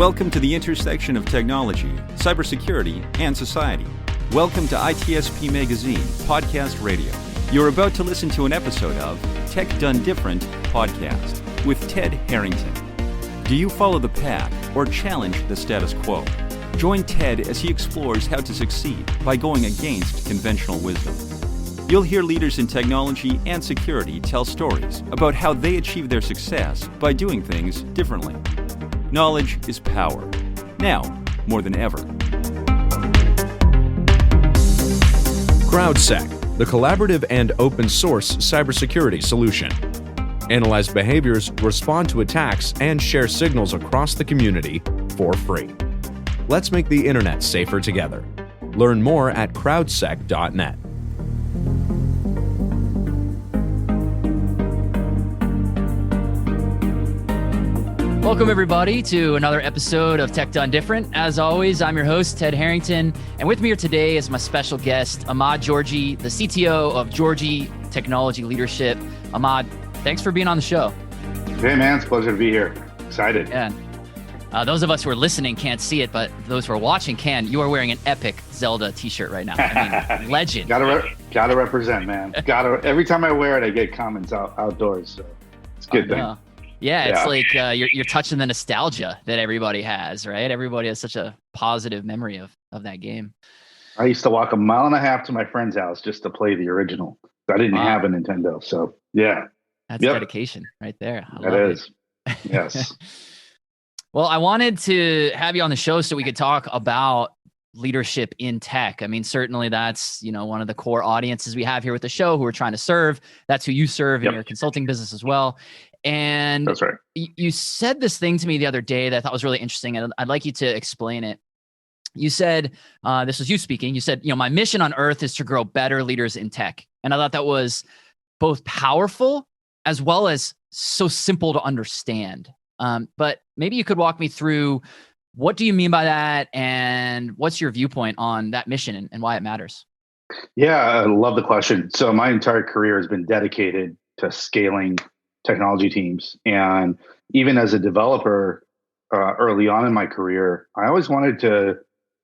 Welcome to the intersection of technology, cybersecurity, and society. Welcome to ITSP Magazine Podcast Radio. You're about to listen to an episode of Tech Done Different podcast with Ted Harrington. Do you follow the pack or challenge the status quo? Join Ted as he explores how to succeed by going against conventional wisdom. You'll hear leaders in technology and security tell stories about how they achieve their success by doing things differently. Knowledge is power. Now, more than ever. CrowdSec, the collaborative and open source cybersecurity solution. Analyze behaviors, respond to attacks, and share signals across the community for free. Let's make the internet safer together. Learn more at crowdsec.net. Welcome, everybody, to another episode of Tech Done Different. As always, I'm your host, Ted Harrington, and with me here today is my special guest, Emad Georgy, the CTO of Georgy Technology Leadership. Emad, thanks for being on the show. Hey, man, it's a pleasure to be here. Excited. Yeah. Those of us who are listening can't see it, but those who are watching can. You are wearing an epic Zelda t-shirt right now. I mean, legend. Gotta represent, man. Every time I wear it, I get comments outdoors, so it's a good thing. Yeah, it's like you're touching the nostalgia that everybody has, right? Everybody has such a positive memory of that game. I used to walk a mile and a half to my friend's house just to play the original. I didn't have a Nintendo, so yeah. That's dedication right there. That is. Yes. Well, I wanted to have you on the show so we could talk about leadership in tech. I mean, certainly that's, one of the core audiences we have here with the show who we're trying to serve. That's who you serve in your consulting business as well. And that's right. You said this thing to me the other day that I thought was really interesting, and I'd like you to explain it. You said, this was you speaking, you said, my mission on earth is to grow better leaders in tech. And I thought that was both powerful as well as so simple to understand. But maybe you could walk me through, what do you mean by that? And what's your viewpoint on that mission and why it matters? Yeah, I love the question. So my entire career has been dedicated to scaling technology teams. And even as a developer, early on in my career, I always wanted to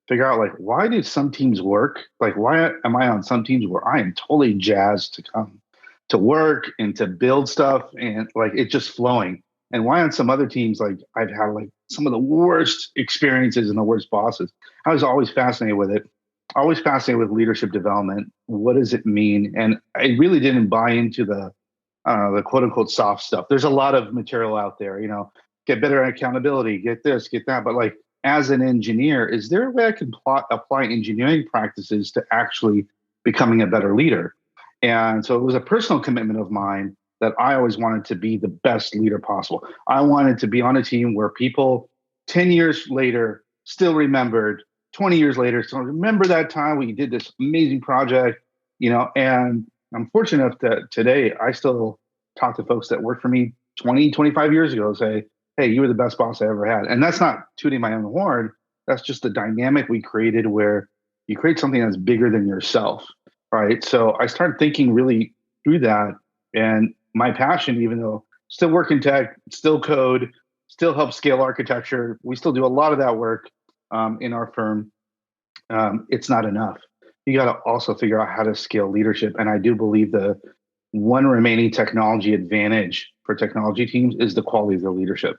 figure out, why do some teams work? Why am I on some teams where I am totally jazzed to come to work and to build stuff and it's just flowing? And why on some other teams, I've had some of the worst experiences and the worst bosses? I was always fascinated with it, always fascinated with leadership development. What does it mean? And I really didn't buy into the quote unquote soft stuff. There's a lot of material out there, get better at accountability, get this, get that. But as an engineer, is there a way I can apply engineering practices to actually becoming a better leader? And so it was a personal commitment of mine that I always wanted to be the best leader possible. I wanted to be on a team where people 10 years later still remembered, 20 years later, so remember that time we did this amazing project, and I'm fortunate enough that today I still talk to folks that worked for me 20, 25 years ago, say, hey, you were the best boss I ever had. And that's not tooting my own horn. That's just the dynamic we created where you create something that's bigger than yourself, right? So I started thinking really through that. And my passion, even though still work in tech, still code, still help scale architecture, we still do a lot of that work in our firm. It's not enough. You got to also figure out how to scale leadership. And I do believe the one remaining technology advantage for technology teams is the quality of their leadership.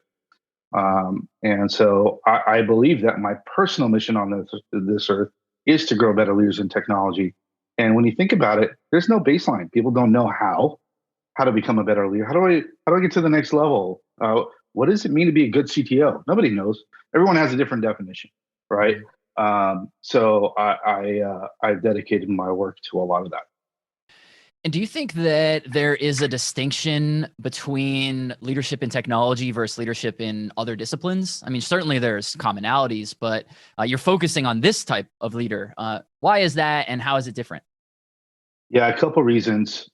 And so I believe that my personal mission on this earth is to grow better leaders in technology. And when you think about it, there's no baseline. People don't know how to become a better leader. How do I get to the next level? What does it mean to be a good CTO? Nobody knows. Everyone has a different definition, right? So I've dedicated my work to a lot of that. And do you think that there is a distinction between leadership in technology versus leadership in other disciplines? I mean, certainly there's commonalities, but you're focusing on this type of leader. Why is that, and how is it different? Yeah, a couple reasons.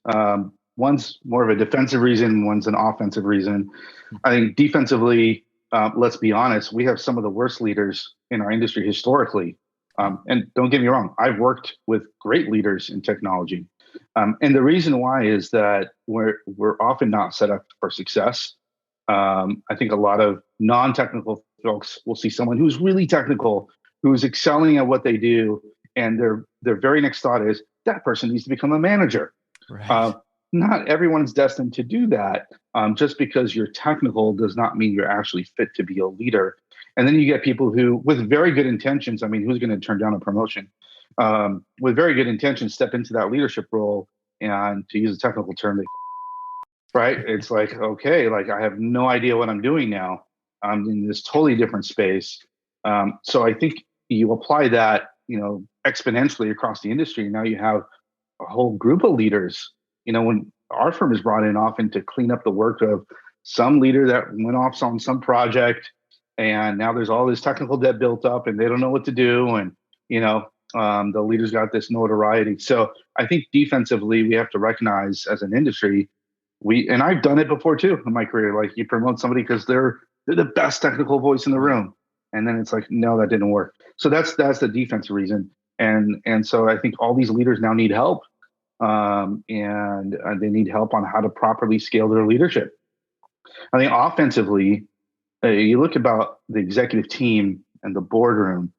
One's more of a defensive reason, one's an offensive reason. I think defensively, let's be honest, we have some of the worst leaders in our industry historically. And don't get me wrong, I've worked with great leaders in technology. And the reason why is that we're often not set up for success. I think a lot of non-technical folks will see someone who's really technical, who's excelling at what they do, and their very next thought is that person needs to become a manager. Right. Not everyone's destined to do that. Just because you're technical does not mean you're actually fit to be a leader. And then you get people who, with very good intentions, I mean, who's going to turn down a promotion? With very good intentions, step into that leadership role, and to use a technical term, right? It's like, okay, like I have no idea what I'm doing now. I'm in this totally different space. So I think you apply that, exponentially across the industry. Now you have a whole group of leaders. When our firm is brought in often to clean up the work of some leader that went off on some project, and now there's all this technical debt built up, and they don't know what to do, and the leaders got this notoriety. So I think defensively, we have to recognize as an industry, and I've done it before too in my career. Like you promote somebody because they're the best technical voice in the room, and then it's like, no, that didn't work. So that's the defensive reason, and so I think all these leaders now need help, and they need help on how to properly scale their leadership. I think offensively, you look about the executive team and the boardroom.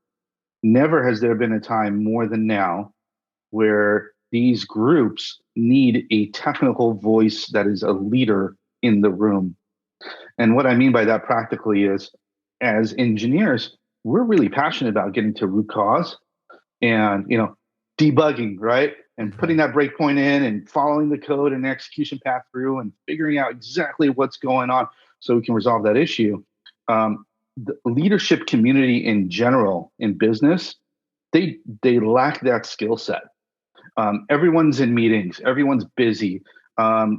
Never has there been a time more than now where these groups need a technical voice that is a leader in the room. And what I mean by that practically is, as engineers, we're really passionate about getting to root cause and, debugging, right? And putting that breakpoint in and following the code and execution path through and figuring out exactly what's going on so we can resolve that issue. The leadership community in general in business, they lack that skill set. Everyone's in meetings, everyone's busy.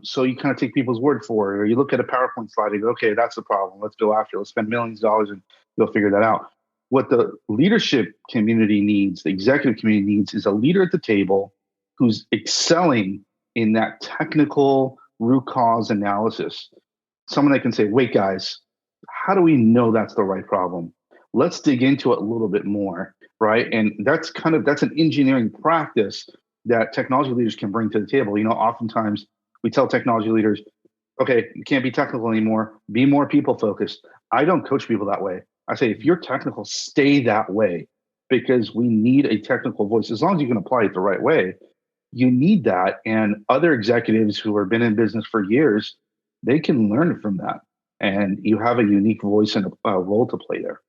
So you kind of take people's word for it, or you look at a PowerPoint slide and go, okay, that's the problem. Let's go after it. Let's spend millions of dollars and you'll figure that out. What the leadership community needs, the executive community needs, is a leader at the table who's excelling in that technical root cause analysis. Someone that can say, wait, guys, how do we know that's the right problem? Let's dig into it a little bit more, right? And that's an engineering practice that technology leaders can bring to the table. Oftentimes we tell technology leaders, okay, you can't be technical anymore. Be more people focused. I don't coach people that way. I say, if you're technical, stay that way, because we need a technical voice. As long as you can apply it the right way, you need that. And other executives who have been in business for years, they can learn from that. And you have a unique voice and a role to play there.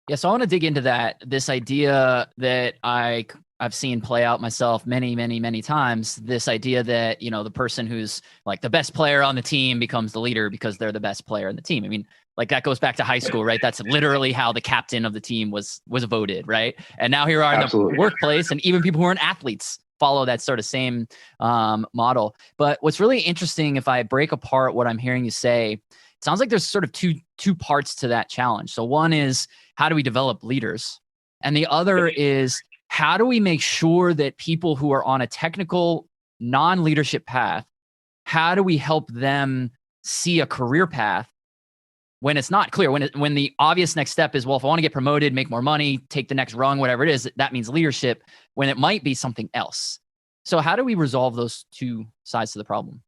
Yeah, so I want to dig into this idea that I've seen play out myself many, many, many times. This idea that, the person who's like the best player on the team becomes the leader because they're the best player in the team. I mean, like that goes back to high school, right? That's literally how the captain of the team was voted, right? And now here are in the workplace, and even people who aren't athletes follow that sort of same model. But what's really interesting, if I break apart what I'm hearing you say, it sounds like there's sort of two parts to that challenge. So one is, how do we develop leaders? And the other is, how do we make sure that people who are on a technical non-leadership path, how do we help them see a career path when it's not clear, when the obvious next step is, well, if I want to get promoted, make more money, take the next rung, whatever it is, that means leadership, when it might be something else. So how do we resolve those two sides to the problem?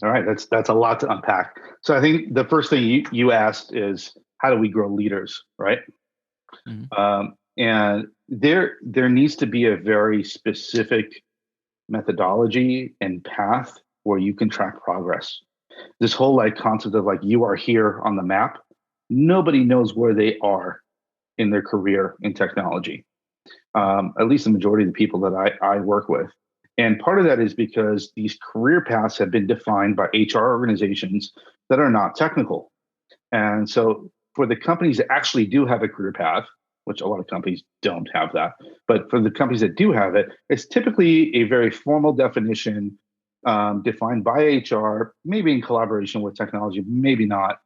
All right, that's a lot to unpack. So I think the first thing you asked is, how do we grow leaders, right? Mm-hmm. And there needs to be a very specific methodology and path where you can track progress. This whole concept of you are here on the map, nobody knows where they are in their career in technology. At least the majority of the people that I work with. And part of that is because these career paths have been defined by HR organizations that are not technical. And so for the companies that actually do have a career path, which a lot of companies don't have that, but for the companies that do have it, it's typically a very formal definition defined by HR, maybe in collaboration with technology, maybe not.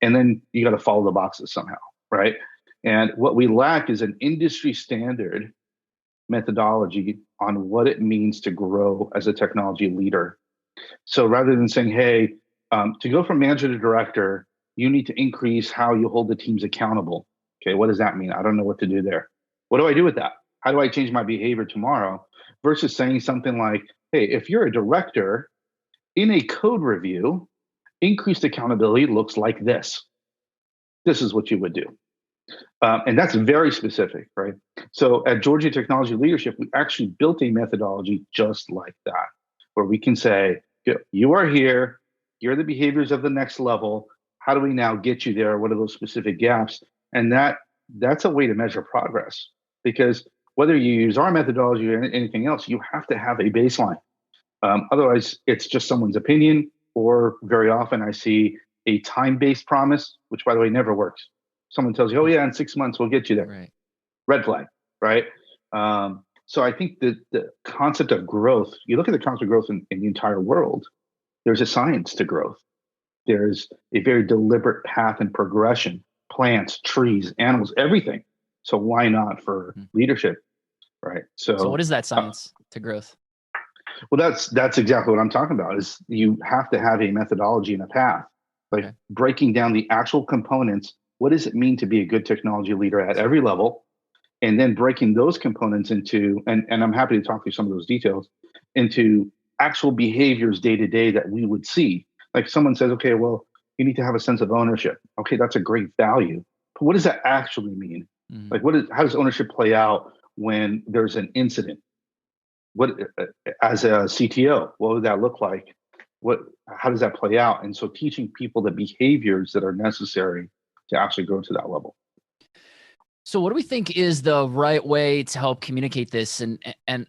And then you got to follow the boxes somehow, right? And what we lack is an industry standard methodology on what it means to grow as a technology leader. So rather than saying, hey, to go from manager to director, you need to increase how you hold the teams accountable. Okay, what does that mean? I don't know what to do there. What do I do with that? How do I change my behavior tomorrow? Versus saying something like, hey, if you're a director in a code review, increased accountability looks like this. this is what you would do. And that's very specific, right? So at Georgia Technology Leadership, we actually built a methodology just like that, where we can say, you are here, here are the behaviors of the next level. How do we now get you there? What are those specific gaps? And that's a way to measure progress, because whether you use our methodology or anything else, you have to have a baseline. Otherwise, it's just someone's opinion, or very often I see a time-based promise, which, by the way, never works. Someone tells you, oh, yeah, in 6 months, we'll get you there. Right. Red flag, right? So I think that the concept of growth, you look at the concept of growth in the entire world, there's a science to growth. There's a very deliberate path and progression, plants, trees, animals, everything. So why not for leadership, right? So what is that science to growth? Well, that's exactly what I'm talking about, is you have to have a methodology and a path, like breaking down the actual components. What does it mean to be a good technology leader at every level? And then breaking those components into, and I'm happy to talk through some of those details, into actual behaviors day to day that we would see. Like someone says, okay, well, you need to have a sense of ownership. Okay, that's a great value. But what does that actually mean? Like, how does ownership play out when there's an incident? What, as a CTO, what would that look like? How does that play out? And so teaching people the behaviors that are necessary to actually go to that level. So what do we think is the right way to help communicate this? And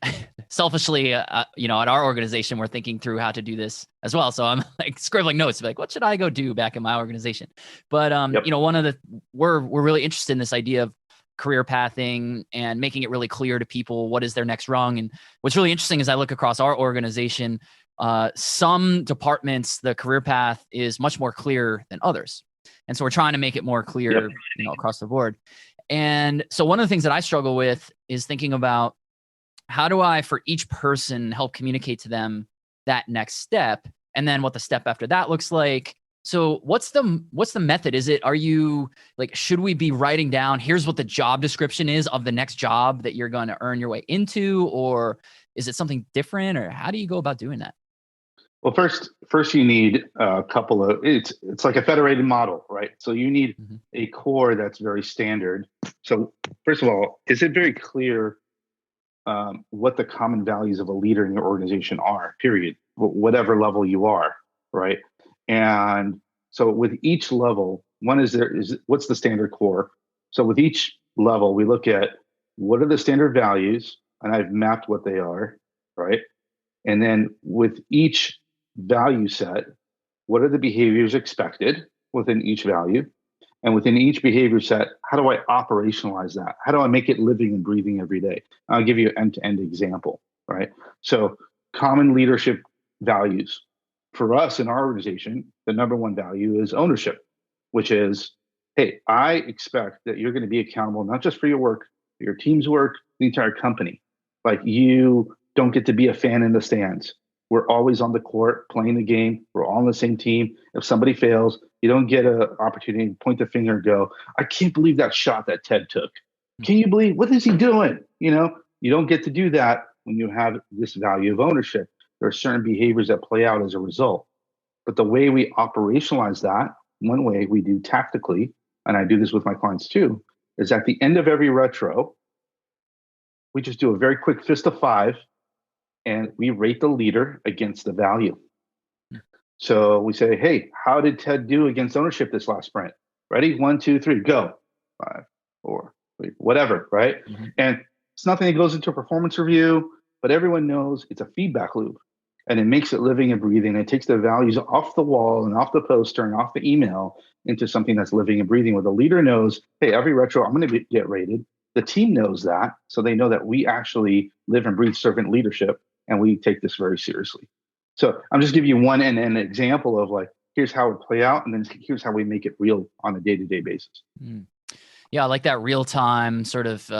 selfishly, at our organization, we're thinking through how to do this as well. So I'm like scribbling notes, like, what should I go do back in my organization? But we're really interested in this idea of career pathing and making it really clear to people what is their next rung. And what's really interesting is I look across our organization, some departments, the career path is much more clear than others. And so we're trying to make it more clear, across the board. And so one of the things that I struggle with is thinking about, how do I, for each person, help communicate to them that next step, and then what the step after that looks like. So what's the method? Are you like, should we be writing down, here's what the job description is of the next job that you're going to earn your way into, or is it something different, or how do you go about doing that? Well, first you need a couple of, it's like a federated model, right? So you need a core that's very standard. So first of all, is it very clear what the common values of a leader in your organization are, period, whatever level you are, right? And so with each level, what's the standard core? So with each level, we look at what are the standard values, and I've mapped what they are, right? And then with each value set, what are the behaviors expected within each value? And within each behavior set, how do I operationalize that? How do I make it living and breathing every day? I'll give you an end-to-end example, right? So common leadership values. For us in our organization, the number one value is ownership, which is, hey, I expect that you're going to be accountable, not just for your work, for your team's work, the entire company. Like, you don't get to be a fan in the stands. We're always on the court playing the game. We're all on the same team. If somebody fails, you don't get an opportunity to point the finger and go, I can't believe that shot that Ted took. Can you believe, what is he doing? You don't get to do that when you have this value of ownership. There are certain behaviors that play out as a result. But the way we operationalize that, one way we do tactically, and I do this with my clients too, is at the end of every retro, we just do a very quick fist of five, and we rate the leader against the value. So we say, hey, how did Ted do against ownership this last sprint? Ready? 1, 2, 3, go. 5, 4, 3, whatever, right? And it's nothing that goes into a performance review, but everyone knows it's a feedback loop, and it makes it living and breathing. It takes the values off the wall and off the poster and off the email into something that's living and breathing, where the leader knows, hey, every retro, I'm going to get rated. The team knows that, so they know that we actually live and breathe servant leadership, and we take this very seriously. So I'm just giving you an example of, like, here's how it play out, and then here's how we make it real on a day-to-day basis. Yeah, I like that real-time sort of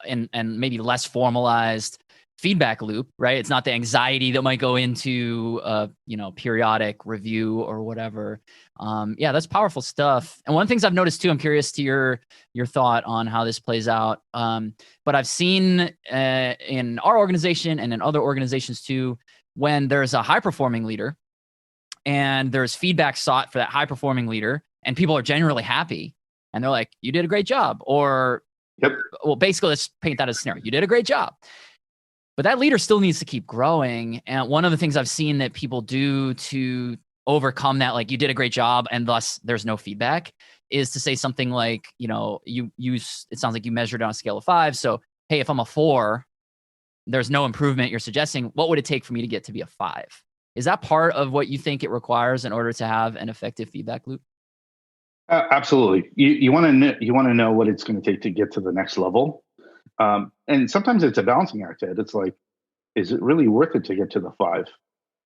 and maybe less formalized feedback loop, right? It's not the anxiety that might go into periodic review or whatever. Yeah, that's powerful stuff. And one of the things I've noticed too, I'm curious to your thought on how this plays out. But I've seen in our organization and in other organizations too, when there's a high performing leader and there's feedback sought for that high performing leader, and people are generally happy, and they're like, you did a great job. Or, Yep. well, basically, let's paint that as a scenario. You did a great job. But that leader still needs to keep growing. And one of the things I've seen that people do to overcome that, like, you did a great job and thus there's no feedback, is to say something like, it sounds like you measured on a scale of 5. So, hey, if I'm a 4, there's no improvement you're suggesting. What would it take for me to get to be a 5? Is that part of what you think it requires in order to have an effective feedback loop? Absolutely. You want to know what it's going to take to get to the next level. And sometimes it's a balancing act. Ed. It's like, is it really worth it to get to the 5?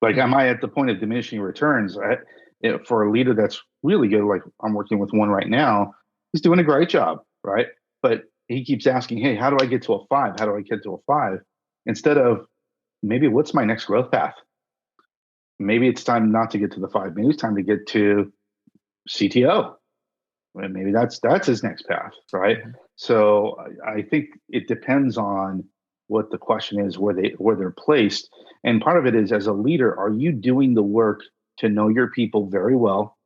Like, am I at the point of diminishing returns? For a leader that's really good, like I'm working with one right now, he's doing a great job, right? But he keeps asking, hey, how do I get to a 5? How do I get to a 5? Instead of, maybe what's my next growth path? Maybe it's time not to get to the 5. Maybe it's time to get to CTO. Maybe that's his next path, right? Mm-hmm. So I think it depends on what the question is, where they're placed. And part of it is, as a leader, are you doing the work to know your people very well?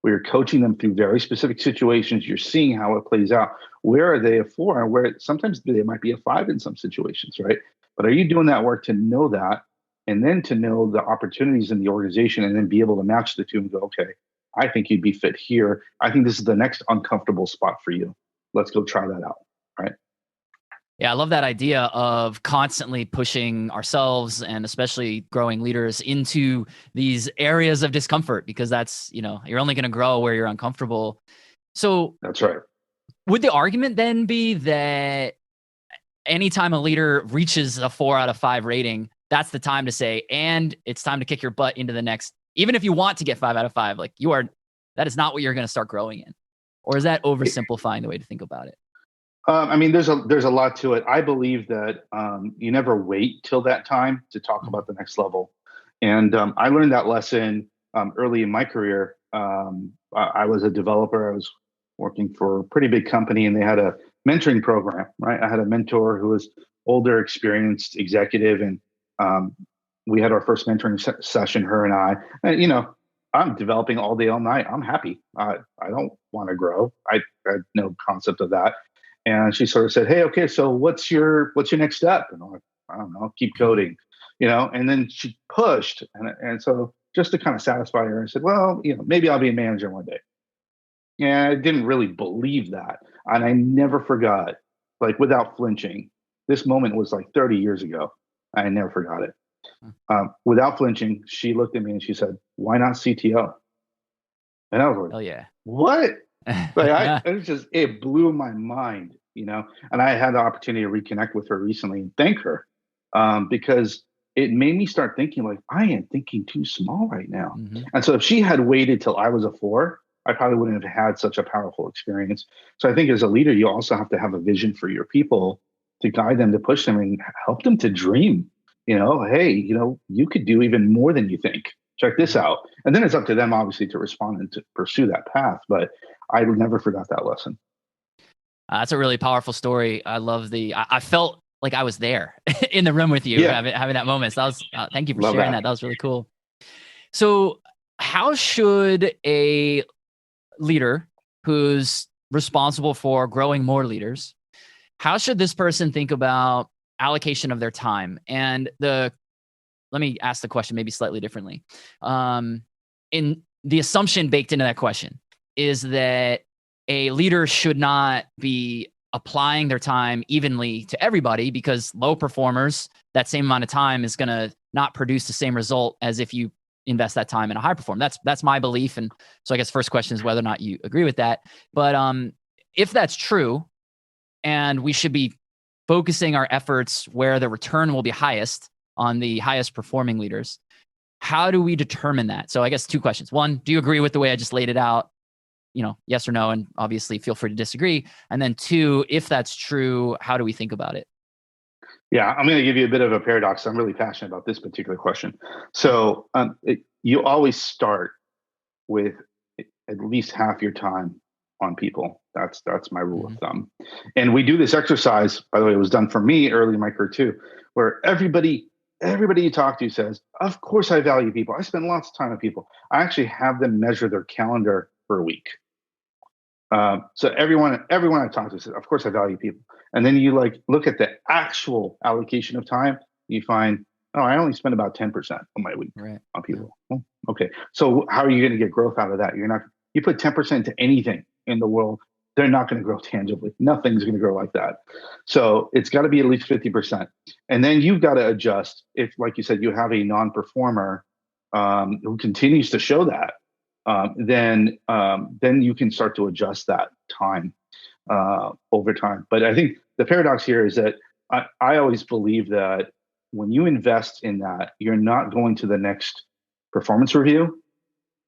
Where you're coaching them through very specific situations. You're seeing how it plays out. Where are they a 4? And where sometimes they might be a 5 in some situations, right? But are you doing that work to know that, and then to know the opportunities in the organization, and then be able to match the two and go, okay, I think you'd be fit here. I think this is the next uncomfortable spot for you. Let's go try that out, right? Yeah, I love that idea of constantly pushing ourselves and especially growing leaders into these areas of discomfort, because that's, you're only going to grow where you're uncomfortable. So that's right. Would the argument then be that anytime a leader reaches a 4 out of 5 rating, that's the time to say, and it's time to kick your butt into the next, even if you want to get 5 out of 5, like that is not what you're going to start growing in? Or is that oversimplifying the way to think about it? There's a lot to it. I believe that you never wait till that time to talk about the next level. And I learned that lesson early in my career. I was a developer. I was working for a pretty big company, and they had a mentoring program, right? I had a mentor who was older, experienced executive, and we had our first mentoring session, her and I. And, I'm developing all day, all night. I'm happy. I don't want to grow. I had no concept of that. And she sort of said, hey, okay, so what's your next step? And I'm like, I don't know, keep coding, and then she pushed. And so just to kind of satisfy her, I said, well, maybe I'll be a manager one day. Yeah, I didn't really believe that. And I never forgot, like, without flinching. This moment was like 30 years ago. I never forgot it. Without flinching, she looked at me and she said, why not CTO? And I was like, oh yeah, what? Like it blew my mind, and I had the opportunity to reconnect with her recently and thank her because it made me start thinking, like, I am thinking too small right now. Mm-hmm. And so if she had waited till I was a 4, I probably wouldn't have had such a powerful experience. So I think as a leader, you also have to have a vision for your people to guide them, to push them and help them to dream. Hey, you could do even more than you think. Check this out. And then it's up to them, obviously, to respond and to pursue that path. But I never forgot that lesson. That's a really powerful story. I love I felt like I was there in the room with you, having that moment. So that was, thank you for sharing that. That was really cool. So how should a leader who's responsible for growing more leaders, how should this person think about allocation of their time? And let me ask the question maybe slightly differently. In the assumption baked into that question is that a leader should not be applying their time evenly to everybody, because low performers, that same amount of time is going to not produce the same result as if you invest that time in a high performer. That's my belief. And so I guess first question is whether or not you agree with that. But if that's true, and we should be focusing our efforts where the return will be highest on the highest performing leaders, how do we determine that? So I guess 2 questions. 1, do you agree with the way I just laid it out? Yes or no, and obviously feel free to disagree. And then 2, if that's true, how do we think about it? Yeah, I'm going to give you a bit of a paradox. I'm really passionate about this particular question. So you always start with at least half your time on people. That's my rule of thumb. And we do this exercise, by the way, it was done for me early in my career too, where everybody you talk to says, of course I value people. I spend lots of time with people. I actually have them measure their calendar for a week. So everyone I talk to says, of course I value people. And then you like look at the actual allocation of time, you find, oh, I only spend about 10% of my week on people. Yeah. Okay. So how are you going to get growth out of that? You put 10% to anything in the world, they're not going to grow tangibly. Nothing's going to grow like that. So it's got to be at least 50%. And then you've got to adjust. If, like you said, you have a non-performer who continues to show that, then you can start to adjust that time over time. But I think the paradox here is that I always believe that when you invest in that, you're not going to the next performance review.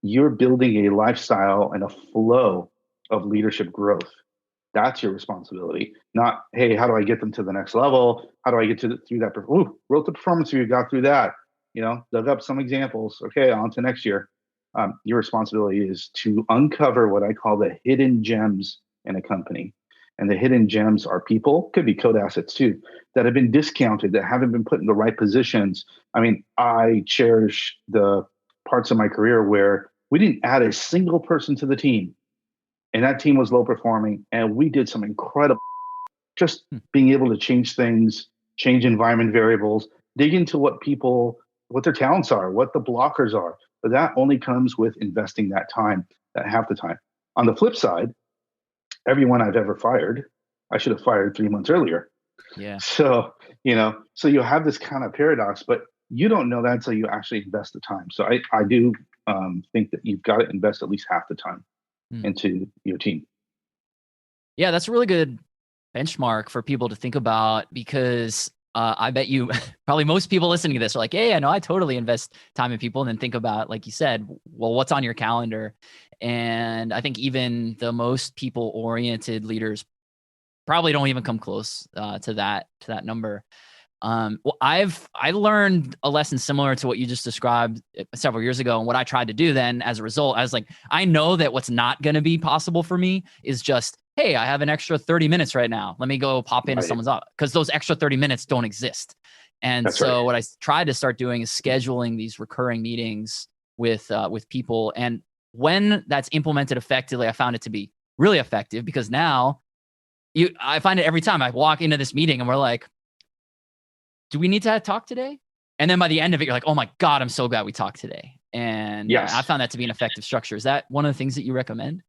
You're building a lifestyle and a flow of leadership growth. That's your responsibility. Not, hey, how do I get them to the next level? How do I get through that? Wrote the performance review, got through that. Dug up some examples. Okay, on to next year. Your responsibility is to uncover what I call the hidden gems in a company. And the hidden gems are people, could be code assets too, that have been discounted, that haven't been put in the right positions. I mean, I cherish the parts of my career where we didn't add a single person to the team, and that team was low performing, and we did some incredible, just being able to change things, change environment variables, dig into what their talents are, what the blockers are. But that only comes with investing that time, that half the time. On the flip side, everyone I've ever fired, I should have fired 3 months earlier. Yeah. So, so you have this kind of paradox, but you don't know that until you actually invest the time. So I do think that you've got to invest at least half the time into your team. Yeah, that's a really good benchmark for people to think about, because I bet you probably most people listening to this are like, hey, I know I totally invest time in people, and then think about, like you said, well, what's on your calendar? And I think even the most people-oriented leaders probably don't even come close to that number. Well, I learned a lesson similar to what you just described several years ago. And what I tried to do then as a result, I was like, I know that what's not going to be possible for me is just, hey, I have an extra 30 minutes right now. Let me go pop into someone's office, because those extra 30 minutes don't exist. And what I tried to start doing is scheduling these recurring meetings with people. And when that's implemented effectively, I found it to be really effective, because now I find it every time I walk into this meeting and we're like, do we need to talk today? And then by the end of it, you're like, oh my God, I'm so glad we talked today. And yes, I found that to be an effective structure. Is that one of the things that you recommend?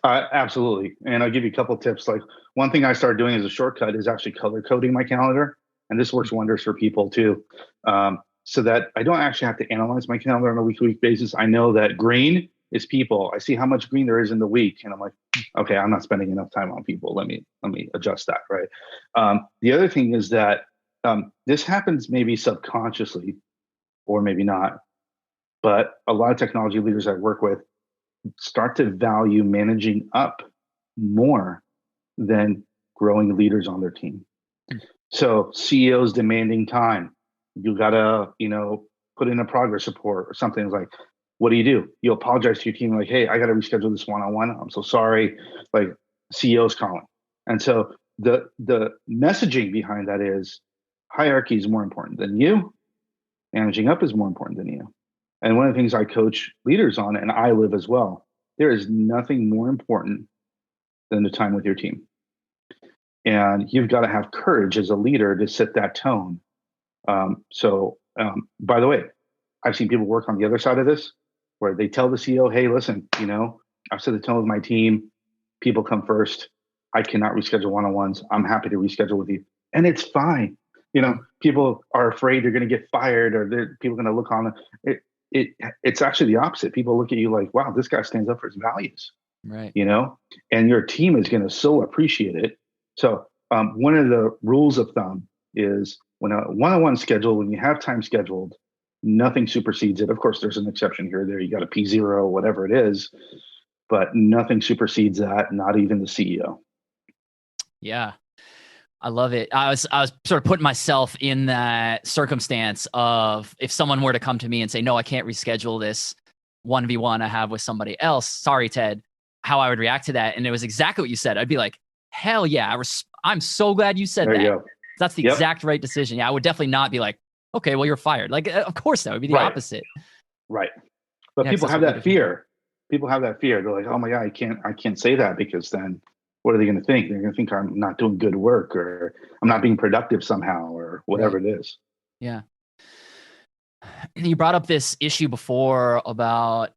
Absolutely. And I'll give you a couple of tips. Like, one thing I started doing as a shortcut is actually color coding my calendar. And this works wonders for people too. So that I don't actually have to analyze my calendar on a week-to-week basis. I know that green is people. I see how much green there is in the week. And I'm like, okay, I'm not spending enough time on people. Let me adjust that, right? The other thing is that this happens maybe subconsciously or maybe not, but a lot of technology leaders I work with start to value managing up more than growing leaders on their team. So CEOs demanding time. You gotta, put in a progress report or something. Like, what do? You apologize to your team, like, hey, I gotta reschedule this one-on-one. I'm so sorry. Like, CEO's calling. And so the messaging behind that is, hierarchy is more important than you. Managing up is more important than you. And one of the things I coach leaders on, and I live as well, there is nothing more important than the time with your team. And you've got to have courage as a leader to set that tone. By the way, I've seen people work on the other side of this, where they tell the CEO, hey, listen, I've set the tone with my team. People come first. I cannot reschedule one-on-ones. I'm happy to reschedule with you. And it's fine. People are afraid they're going to get fired, or people are going to look on it. It's actually the opposite. People look at you like, wow, this guy stands up for his values, right? And your team is going to so appreciate it. So one of the rules of thumb is, when a one-on-one schedule, when you have time scheduled, nothing supersedes it. Of course, there's an exception here or there. You got a P0, whatever it is, but nothing supersedes that, not even the CEO. Yeah. I love it. I was sort of putting myself in that circumstance of, if someone were to come to me and say, no, I can't reschedule this 1v1 I have with somebody else. Sorry, Ted. How I would react to that. And it was exactly what you said. I'd be like, hell yeah. I'm so glad you said that. You That's the exact right decision. Yeah. I would definitely not be like, okay, well, you're fired. Like, of course that would be the opposite. Right. But people have that fear. people have that fear. They're like, oh my God, I can't say that because then what are they going to think? They're going to think I'm not doing good work or I'm not being productive somehow or whatever Right. it is. Yeah. You brought up this issue before about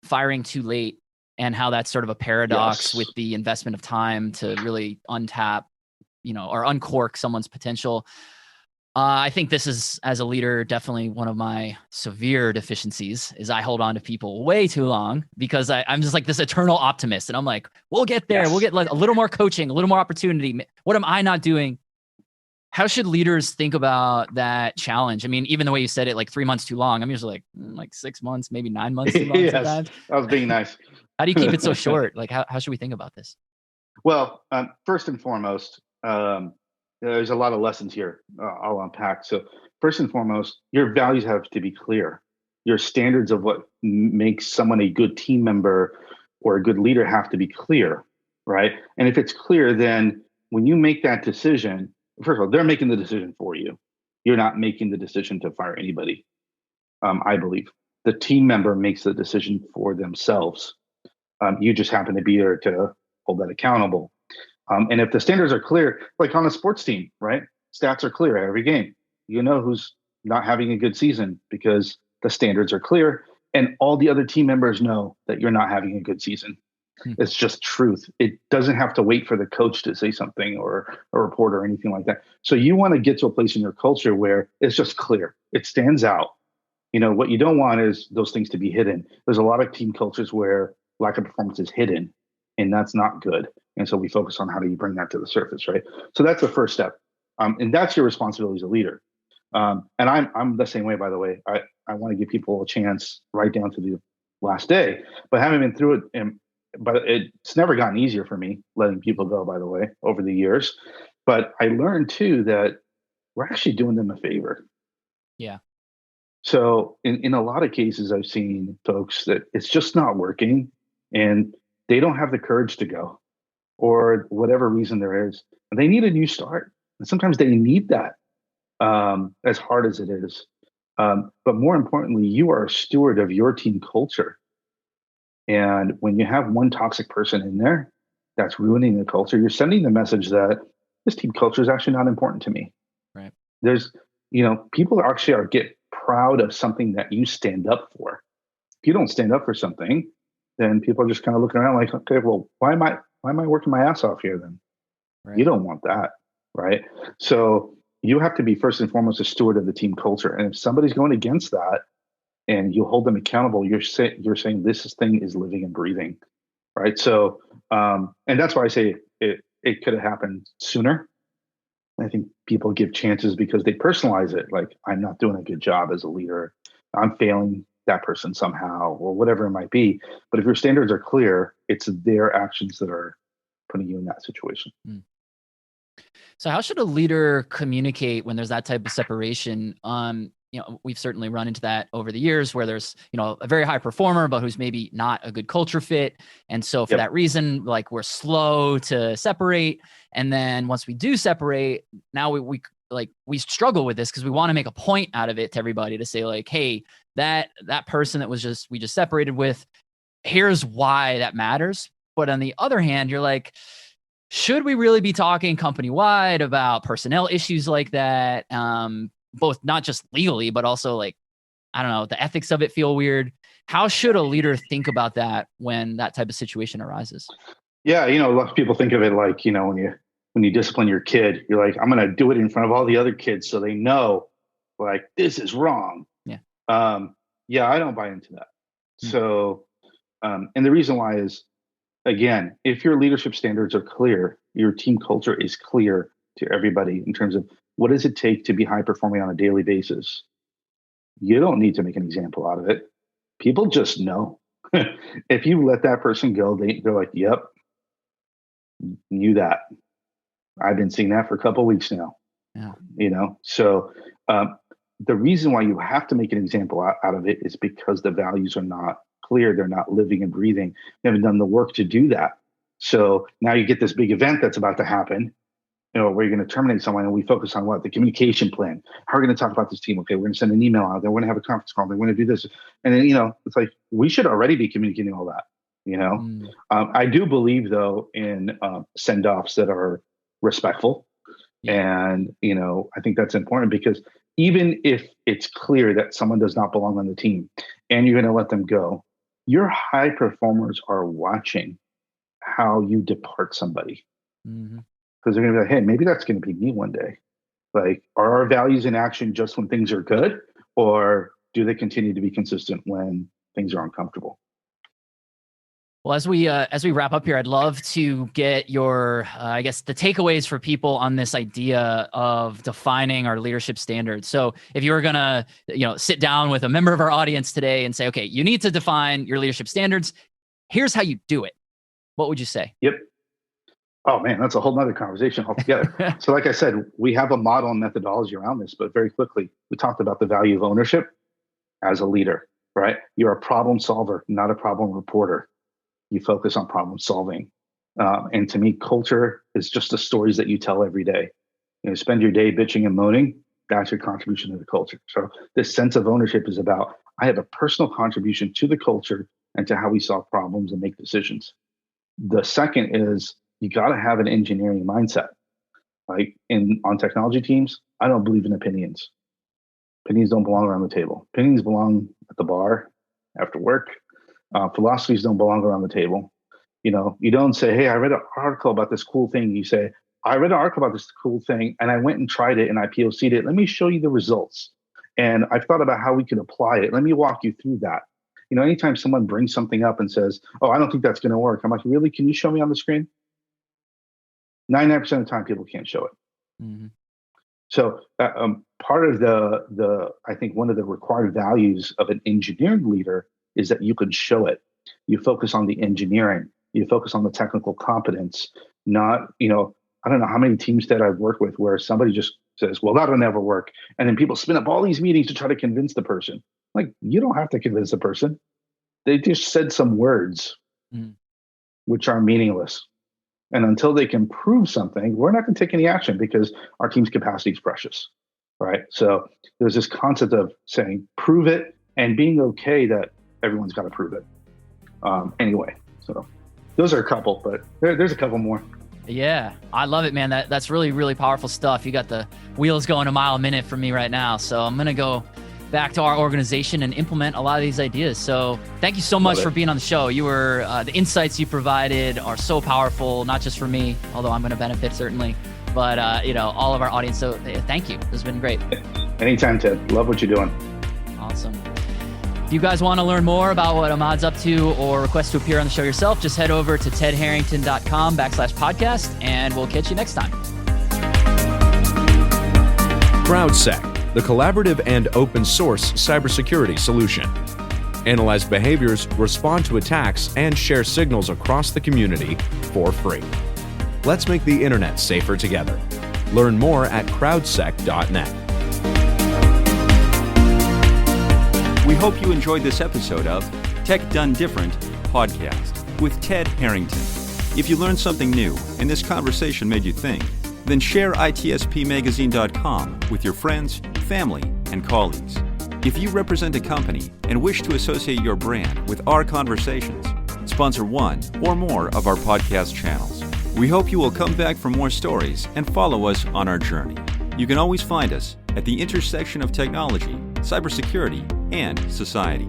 firing too late and how that's sort of a paradox Yes. with the investment of time to really untap, or uncork someone's potential. I think this is, as a leader, definitely one of my severe deficiencies is I hold on to people way too long because I'm just like this eternal optimist. And I'm like, we'll get there. Yes. We'll get like a little more coaching, a little more opportunity. What am I not doing? How should leaders think about that challenge? I mean, even the way you said it, like 3 months too long, I'm usually like 6 months, maybe 9 months too long Yes, sometimes. I was being nice. How do you keep it so short? Like, how should we think about this? Well, first and foremost, there's a lot of lessons here I'll unpack. So, first and foremost, your values have to be clear. Your standards of what makes someone a good team member or a good leader have to be clear, right? And if it's clear, then when you make that decision, first of all, they're making the decision for you. You're not making the decision to fire anybody. I believe the team member makes the decision for themselves. You just happen to be there to hold that accountable. And if the standards are clear, like on a sports team, right? Stats are clear every game. You know who's not having a good season because the standards are clear, and all the other team members know that you're not having a good season. It's just truth. It doesn't have to wait for the coach to say something or a reporter or anything like that. So you want to get to a place in your culture where it's just clear. It stands out. What you don't want is those things to be hidden. There's a lot of team cultures where lack of performance is hidden, and that's not good. And so we focus on how do you bring that to the surface, right? So that's the first step. And that's your responsibility as a leader. And I'm the same way, by the way. I want to give people a chance right down to the last day, but having been through it, but it's never gotten easier for me letting people go, by the way, over the years. But I learned too that we're actually doing them a favor. Yeah. So in a lot of cases, I've seen folks that it's just not working and they don't have the courage to go or whatever reason there is. And they need a new start. And sometimes they need that as hard as it is. But more importantly, you are a steward of your team culture. And when you have one toxic person in there that's ruining the culture, you're sending the message that this team culture is actually not important to me. Right. There's, people actually get proud of something that you stand up for. If you don't stand up for something, then people are just kind of looking around like, okay, well, why am I working my ass off here then? Right. You don't want that, right? So you have to be first and foremost a steward of the team culture. And if somebody's going against that and you hold them accountable, you're saying this thing is living and breathing, right? So, and that's why I say it could have happened sooner. I think people give chances because they personalize it. Like, I'm not doing a good job as a leader. I'm failing that person somehow or whatever it might be. But if your standards are clear, it's their actions that are putting you in that situation. So how should a leader communicate when there's that type of separation? We've certainly run into that over the years where there's, a very high performer, but who's maybe not a good culture fit. And so for that reason, like we're slow to separate. And then once we do separate, now we struggle with this because we want to make a point out of it to everybody to say like, hey, that person that we just separated with, here's why that matters. But on the other hand, you're like, should we really be talking company-wide about personnel issues like that? Both not just legally, but also like, I don't know, the ethics of it feel weird. How should a leader think about that when that type of situation arises? Yeah, a lot of people think of it like, when you discipline your kid, you're like, I'm going to do it in front of all the other kids so they know like this is wrong. Yeah. I don't buy into that. So, and the reason why is, again, if your leadership standards are clear, your team culture is clear to everybody in terms of what does it take to be high performing on a daily basis. You don't need to make an example out of it. People just know. If you let that person go, they're like, yep, knew that. I've been seeing that for a couple of weeks now. Yeah. So the reason why you have to make an example out of it is because the values are not clear. They're not living and breathing. They haven't done the work to do that. So now you get this big event that's about to happen. where you're going to terminate someone, and we focus on what? The communication plan. How are we going to talk about this team? Okay, we're going to send an email out there. We're going to have a conference call. We're going to do this. And then, it's like, we should already be communicating all that, I do believe, though, in send-offs that are respectful. Yeah. And, I think that's important, because even if it's clear that someone does not belong on the team and you're going to let them go, your high performers are watching how you depart somebody. Mm-hmm. Because they're going to be like, hey, maybe that's going to be me one day. Like, are our values in action just when things are good, or do they continue to be consistent when things are uncomfortable? Well, as we wrap up here, I'd love to get your, the takeaways for people on this idea of defining our leadership standards. So if you were going to, sit down with a member of our audience today and say, okay, you need to define your leadership standards. Here's how you do it. What would you say? Yep. Oh man, that's a whole nother conversation altogether. So like I said, we have a model and methodology around this, but very quickly, we talked about the value of ownership as a leader, right? You're a problem solver, not a problem reporter. You focus on problem solving. And to me, culture is just the stories that you tell every day. Spend your day bitching and moaning. That's your contribution to the culture. So this sense of ownership is about, I have a personal contribution to the culture and to how we solve problems and make decisions. The second is, you got to have an engineering mindset. Like on technology teams, I don't believe in opinions. Opinions don't belong around the table. Opinions belong at the bar after work. Philosophies don't belong around the table. You don't say, hey, I read an article about this cool thing. You say, I read an article about this cool thing and I went and tried it and I POC'd it. Let me show you the results. And I've thought about how we could apply it. Let me walk you through that. Anytime someone brings something up and says, oh, I don't think that's going to work. I'm like, really? Can you show me on the screen? 99% of the time, people can't show it. Mm-hmm. So part of I think one of the required values of an engineering leader is that you can show it. You focus on the engineering. You focus on the technical competence. Not, I don't know how many teams that I've worked with where somebody just says, well, that'll never work. And then people spin up all these meetings to try to convince the person. Like, you don't have to convince the person. They just said some words, which are meaningless. And until they can prove something, we're not going to take any action because our team's capacity is precious, right? So there's this concept of saying, prove it, and being okay that everyone's got to prove it. Anyway, so those are a couple, but there's a couple more. Yeah, I love it, man. That's really, really powerful stuff. You got the wheels going a mile a minute for me right now. So I'm going to go back to our organization and implement a lot of these ideas. So thank you so much for being on the show. You were the insights you provided are so powerful, not just for me, although I'm going to benefit certainly, but all of our audience. So thank you. This has been great. Anytime, Ted. Love what you're doing. Awesome. If you guys want to learn more about what Emad's up to or request to appear on the show yourself, just head over to tedharrington.com/podcast, and we'll catch you next time. CrowdSec, the collaborative and open source cybersecurity solution. Analyze behaviors, respond to attacks, and share signals across the community for free. Let's make the internet safer together. Learn more at crowdsec.net. We hope you enjoyed this episode of Tech Done Different podcast with Ted Harrington. If you learned something new and this conversation made you think, then share itspmagazine.com with your friends, family, and colleagues. If you represent a company and wish to associate your brand with our conversations, sponsor one or more of our podcast channels. We hope you will come back for more stories and follow us on our journey. You can always find us at the intersection of technology, cybersecurity, and society.